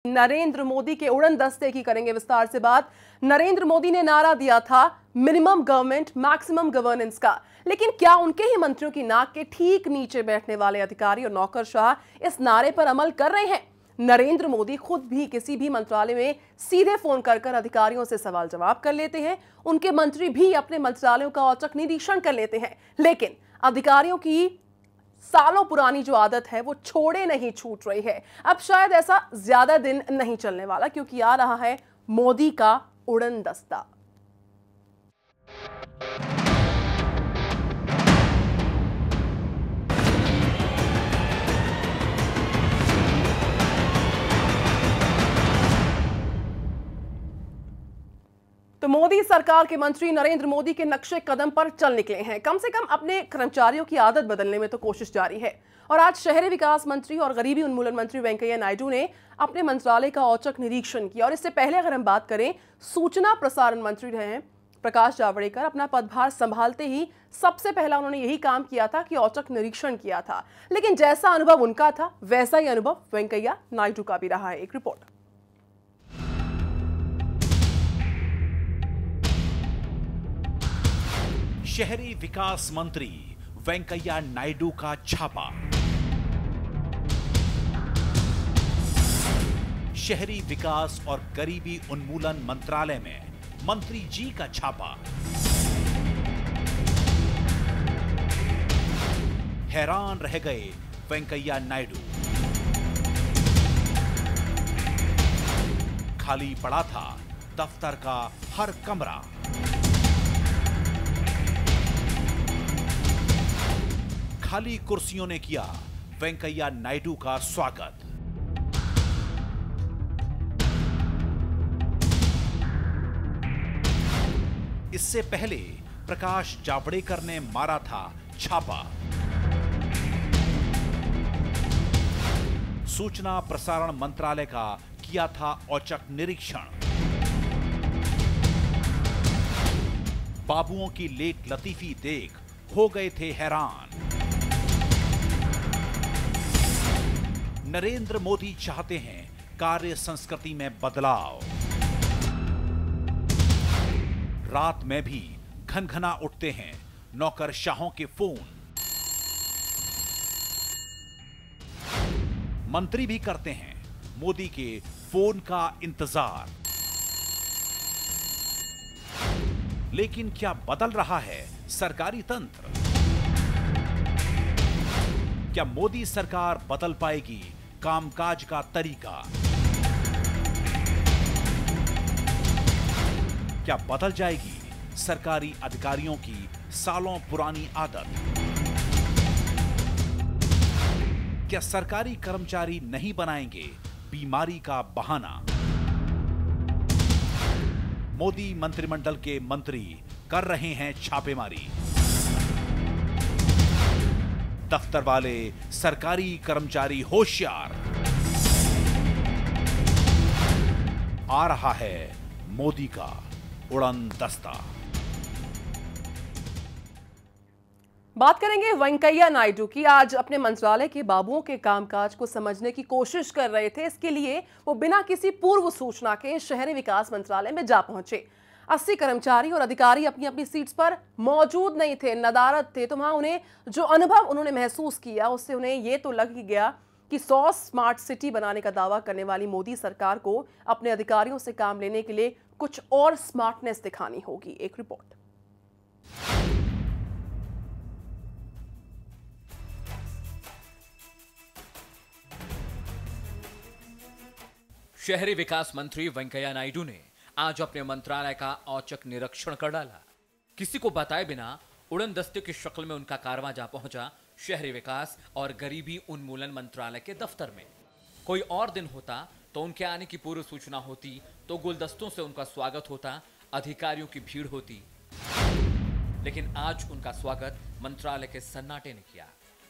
नरेंद्र मोदी के उड़न दस्ते की करेंगे विस्तार से बात। नरेंद्र मोदी ने नारा दिया था मिनिमम गवर्नमेंट मैक्सिमम गवर्नेंस का, लेकिन क्या उनके ही मंत्रियों की नाक के ठीक नीचे बैठने वाले अधिकारी और नौकरशाह इस नारे पर अमल कर रहे हैं? नरेंद्र मोदी खुद भी किसी भी मंत्रालय में सीधे फोन कर अधिकारियों से सवाल जवाब कर लेते हैं। उनके मंत्री भी अपने मंत्रालयों का औचक निरीक्षण कर लेते हैं, लेकिन अधिकारियों की सालों पुरानी जो आदत है वो छोड़े नहीं छूट रही है। अब शायद ऐसा ज्यादा दिन नहीं चलने वाला, क्योंकि आ रहा है मोदी का उड़न दस्ता। तो मोदी सरकार के मंत्री नरेंद्र मोदी के नक्शे कदम पर चल निकले हैं। कम से कम अपने कर्मचारियों की आदत बदलने में तो कोशिश जारी है। और आज शहरी विकास मंत्री और गरीबी उन्मूलन मंत्री वेंकैया नायडू ने अपने मंत्रालय का औचक निरीक्षण किया। और इससे पहले अगर हम बात करें, सूचना प्रसारण मंत्री रहे हैं प्रकाश जावड़ेकर, अपना पदभार संभालते ही सबसे पहला उन्होंने यही काम किया था कि औचक निरीक्षण किया था। लेकिन जैसा अनुभव उनका था वैसा ही अनुभव वेंकैया नायडू का भी रहा है। एक रिपोर्ट। शहरी विकास मंत्री वेंकैया नायडू का छापा। शहरी विकास और गरीबी उन्मूलन मंत्रालय में मंत्री जी का छापा। हैरान रह गए वेंकैया नायडू। खाली पड़ा था दफ्तर का हर कमरा। खाली कुर्सियों ने किया वेंकैया नायडू का स्वागत। इससे पहले प्रकाश जावड़ेकर ने मारा था छापा। सूचना प्रसारण मंत्रालय का किया था औचक निरीक्षण। बाबुओं की लेट लतीफी देख हो गए थे हैरान। नरेंद्र मोदी चाहते हैं कार्य संस्कृति में बदलाव। रात में भी घनघना उठते हैं नौकरशाहों के फोन। मंत्री भी करते हैं मोदी के फोन का इंतजार। लेकिन क्या बदल रहा है सरकारी तंत्र? क्या मोदी सरकार बदल पाएगी कामकाज का तरीका? क्या बदल जाएगी सरकारी अधिकारियों की सालों पुरानी आदत? क्या सरकारी कर्मचारी नहीं बनाएंगे बीमारी का बहाना? मोदी मंत्रिमंडल के मंत्री कर रहे हैं छापेमारी। दफ्तर वाले सरकारी कर्मचारी होशियार। आ रहा है मोदी का उड़न दस्ता। बात करेंगे वेंकैया नायडू की। आज अपने मंत्रालय के बाबुओं के कामकाज को समझने की कोशिश कर रहे थे। इसके लिए वो बिना किसी पूर्व सूचना के शहरी विकास मंत्रालय में जा पहुंचे। 80 कर्मचारी और अधिकारी अपनी अपनी सीट्स पर मौजूद नहीं थे, नदारद थे। तो वहां उन्हें जो अनुभव उन्होंने महसूस किया उससे उन्हें ये तो लग ही गया कि 100 स्मार्ट सिटी बनाने का दावा करने वाली मोदी सरकार को अपने अधिकारियों से काम लेने के लिए कुछ और स्मार्टनेस दिखानी होगी। एक रिपोर्ट। शहरी विकास मंत्री वेंकैया नायडू ने आज अपने मंत्रालय का औचक निरीक्षण कर डाला। किसी को बताए बिना उड़न दस्ते की शक्ल में उनका कारवां जा पहुंचा शहरी विकास और गरीबी उन्मूलन मंत्रालय के दफ्तर में। कोई और दिन होता तो उनके आने की पूर्व सूचना होती, तो गुलदस्तों से उनका स्वागत होता, अधिकारियों की भीड़ होती। लेकिन आज उनका स्वागत मंत्रालय के सन्नाटे ने किया।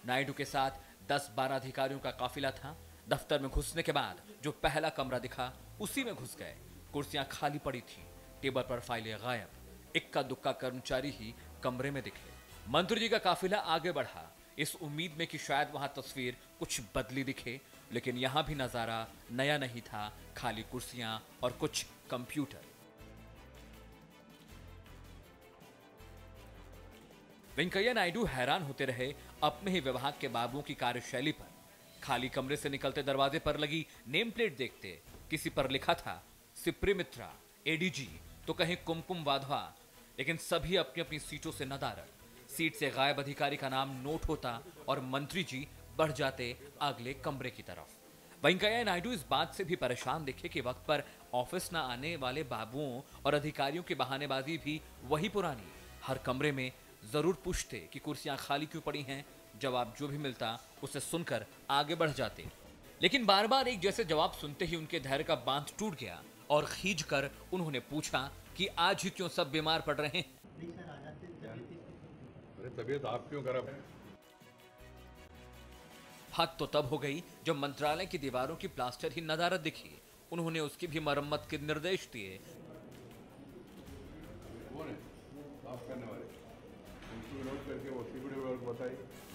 नायडू के साथ 10-12 अधिकारियों का काफिला था। दफ्तर में घुसने के बाद जो पहला कमरा दिखा उसी में घुस गए। कुर्सियां खाली पड़ी थी, टेबल पर फाइलें गायब। इक्का दुक्का कर्मचारी ही कमरे में दिखे। मंत्री जी का काफिला आगे बढ़ा, इस उम्मीद में कि शायद वहां तस्वीर कुछ बदली दिखे। लेकिन यहां भी नजारा नया नहीं था, खाली कुर्सियां और कुछ कंप्यूटर। वेंकैया नायडू हैरान होते रहे अपने ही विभाग के बाबुओं की कार्यशैली पर। खाली कमरे से निकलते दरवाजे पर लगी नेम प्लेट देखते किसी पर लिखा था सिप्री मित्रा एडीजी, तो कहीं कुमकुम वाधवा, लेकिन सभी अपनी अपनी सीटों से नदारद। सीट से गायब अधिकारी का नाम नोट होता और मंत्री जी बढ़ जाते अगले कमरे की तरफ। वेंकैया नायडू इस बात से भी परेशान दिखे कि वक्त पर ऑफिस न आने वाले बाबुओं और अधिकारियों की बहानेबाजी भी वही पुरानी। हर कमरे में जरूर पूछते कि कुर्सियां खाली क्यों पड़ी हैं, जवाब जो भी मिलता उसे सुनकर आगे बढ़ जाते। लेकिन बार बार एक जैसे जवाब सुनते ही उनके धैर्य का बांध टूट गया और खींचकर उन्होंने पूछा कि आज ही क्यों सब बीमार पड़ रहे हैं। तबीयत आप क्यों खराब है? हद तो तब हो गई जब मंत्रालय की दीवारों की प्लास्टर ही नदारद दिखी। उन्होंने उसकी भी मरम्मत के निर्देश दिए।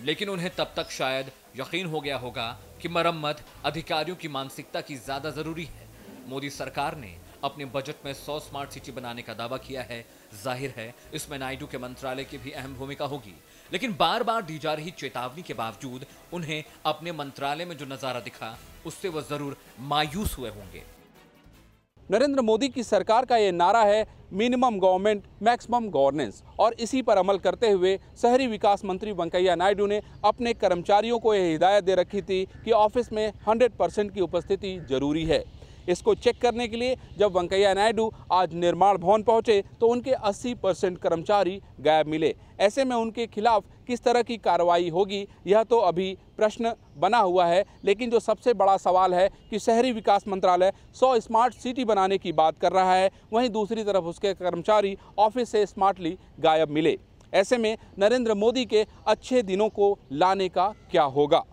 लेकिन उन्हें तब तक शायद यकीन हो गया होगा कि मरम्मत अधिकारियों की मानसिकता की ज्यादा जरूरी है। मोदी सरकार ने अपने बजट में 100 स्मार्ट सिटी बनाने का दावा किया है। जाहिर है इसमें नायडू के मंत्रालय की भी अहम भूमिका होगी, लेकिन बार बार दी जा रही चेतावनी के बावजूद उन्हें अपने मंत्रालय में जो नजारा दिखा उससे वो जरूर मायूस हुए होंगे। नरेंद्र मोदी की सरकार का ये नारा है मिनिमम गवर्नमेंट मैक्सिमम गवर्नेंस, और इसी पर अमल करते हुए शहरी विकास मंत्री वेंकैया नायडू ने अपने कर्मचारियों को यह हिदायत दे रखी थी कि ऑफिस में 100% की उपस्थिति जरूरी है। इसको चेक करने के लिए जब वेंकैया नायडू आज निर्माण भवन पहुंचे तो उनके 80% कर्मचारी गायब मिले। ऐसे में उनके खिलाफ किस तरह की कार्रवाई होगी, यह तो अभी प्रश्न बना हुआ है। लेकिन जो सबसे बड़ा सवाल है कि शहरी विकास मंत्रालय 100 स्मार्ट सिटी बनाने की बात कर रहा है, वहीं दूसरी तरफ उसके कर्मचारी ऑफिस से स्मार्टली गायब मिले। ऐसे में नरेंद्र मोदी के अच्छे दिनों को लाने का क्या होगा?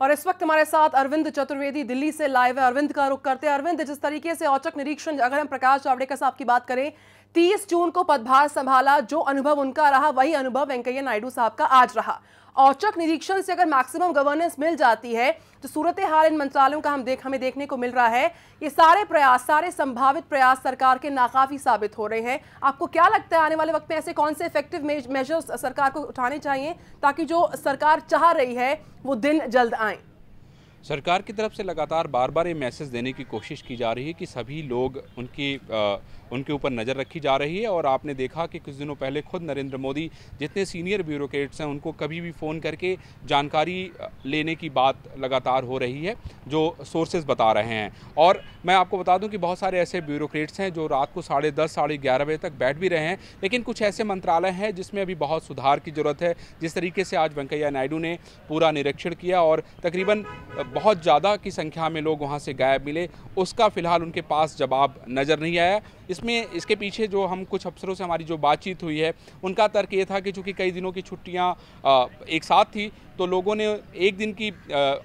और इस वक्त हमारे साथ अरविंद चतुर्वेदी दिल्ली से लाइव है। अरविंद का रुख करते हैं। अरविंद, जिस तरीके से औचक निरीक्षण, अगर हम प्रकाश जावड़ेकर साहब की बात करें, 30 जून को पदभार संभाला, जो अनुभव उनका रहा वही अनुभव वेंकैया नायडू साहब का आज रहा। औचक निरीक्षण से अगर मैक्सिमम गवर्नेंस मिल जाती है तो सूरत हाल इन मंत्रालयों का हमें देखने को मिल रहा है। ये सारे प्रयास, सारे संभावित प्रयास सरकार के नाकाफी साबित हो रहे हैं। आपको क्या लगता है आने वाले वक्त में ऐसे कौन से इफेक्टिव मेजर्स सरकार को उठाने चाहिए ताकि जो सरकार चाह रही है वो दिन जल्द आए? सरकार की तरफ से लगातार बार बार ये मैसेज देने की कोशिश की जा रही है कि सभी लोग उनके ऊपर नज़र रखी जा रही है। और आपने देखा कि कुछ दिनों पहले खुद नरेंद्र मोदी जितने सीनियर ब्यूरोक्रेट्स हैं उनको कभी भी फ़ोन करके जानकारी लेने की बात लगातार हो रही है, जो सोर्सेज बता रहे हैं। और मैं आपको बता दूं कि बहुत सारे ऐसे ब्यूरोक्रेट्स हैं जो रात को 10:30 साढ़े 11 बजे तक बैठ भी रहे हैं, लेकिन कुछ ऐसे मंत्रालय हैं जिसमें अभी बहुत सुधार की ज़रूरत है। जिस तरीके से आज वेंकैया नायडू ने पूरा निरीक्षण किया और तकरीबन बहुत ज़्यादा की संख्या में लोग वहाँ से गायब मिले, उसका फ़िलहाल उनके पास जवाब नज़र नहीं आया। इसके पीछे जो हम कुछ अफसरों से हमारी जो बातचीत हुई है, उनका तर्क ये था कि चूँकि कई दिनों की छुट्टियाँ एक साथ थी तो लोगों ने एक दिन की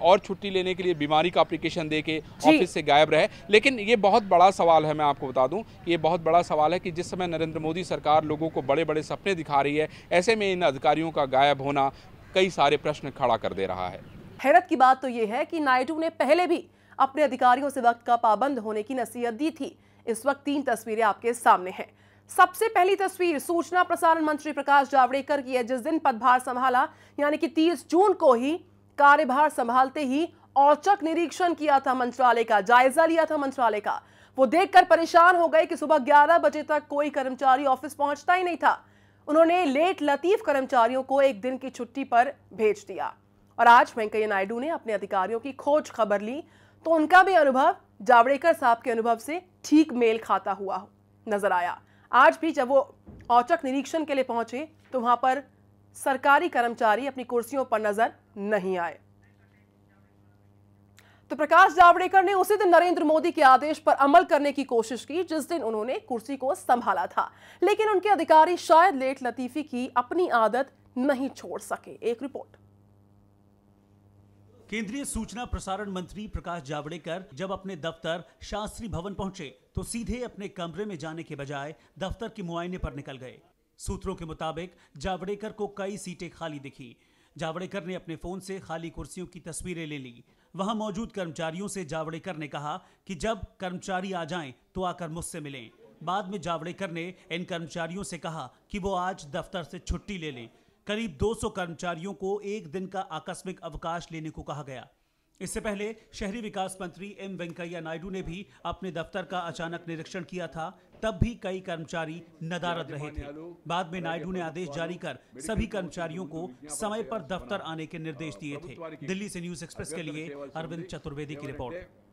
और छुट्टी लेने के लिए बीमारी का एप्लीकेशन दे के ऑफिस से गायब रहे। लेकिन ये बहुत बड़ा सवाल है, मैं आपको बता दूं कि ये बहुत बड़ा सवाल है कि जिस समय नरेंद्र मोदी सरकार लोगों को बड़े बड़े सपने दिखा रही है, ऐसे में इन अधिकारियों का गायब होना कई सारे प्रश्न खड़ा कर दे रहा है। हैरत की बात तो ये है कि नायडू ने पहले भी अपने अधिकारियों से वक्त का पाबंद होने की नसीहत दी थी। इस वक्त 3 तस्वीरें आपके सामने हैं। सबसे पहली तस्वीर सूचना प्रसारण मंत्री प्रकाश जावड़ेकर की है, जिस दिन पदभार संभाला, यानी कि 30 जून को ही कार्यभार संभालते ही औचक निरीक्षण किया था मंत्रालय का, जायजा लिया था मंत्रालय का। वो देखकर परेशान हो गए कि सुबह 11 बजे तक कोई कर्मचारी ऑफिस पहुंचता ही नहीं था। उन्होंने लेट लतीफ कर्मचारियों को एक दिन की छुट्टी पर भेज दिया। और आज वेंकैया नायडू ने अपने अधिकारियों की खोज खबर ली तो उनका भी अनुभव जावड़ेकर साहब के अनुभव से ठीक मेल खाता हुआ नजर आया। आज भी जब वो औचक निरीक्षण के लिए पहुंचे तो वहां पर सरकारी कर्मचारी अपनी कुर्सियों पर नजर नहीं आए। तो प्रकाश जावड़ेकर ने उसी दिन नरेंद्र मोदी के आदेश पर अमल करने की कोशिश की जिस दिन उन्होंने कुर्सी को संभाला था, लेकिन उनके अधिकारी शायद लेट लतीफी की अपनी आदत नहीं छोड़ सके। एक रिपोर्ट। केंद्रीय सूचना प्रसारण मंत्री प्रकाश जावड़ेकर जब अपने दफ्तर शास्त्री भवन पहुंचे तो सीधे अपने कमरे में जाने के बजाय दफ्तर के मुआयने पर निकल गए। सूत्रों के मुताबिक जावड़ेकर को कई सीटें खाली दिखी। जावड़ेकर ने अपने फोन से खाली कुर्सियों की तस्वीरें ले ली। वहां मौजूद कर्मचारियों से जावड़ेकर ने कहा कि जब कर्मचारी आ जाएं तो आकर मुझसे मिलें। बाद में जावड़ेकर ने इन कर्मचारियों से कहा कि वो आज दफ्तर से छुट्टी ले लें। करीब 200 कर्मचारियों को एक दिन का आकस्मिक अवकाश लेने को कहा गया। इससे पहले शहरी विकास मंत्री एम वेंकैया नायडू ने भी अपने दफ्तर का अचानक निरीक्षण किया था। तब भी कई कर्मचारी नदारद रहे थे। बाद में नायडू ने आदेश जारी कर सभी कर्मचारियों को समय पर दफ्तर आने के निर्देश दिए थे। दिल्ली से न्यूज एक्सप्रेस के लिए अरविंद चतुर्वेदी की रिपोर्ट।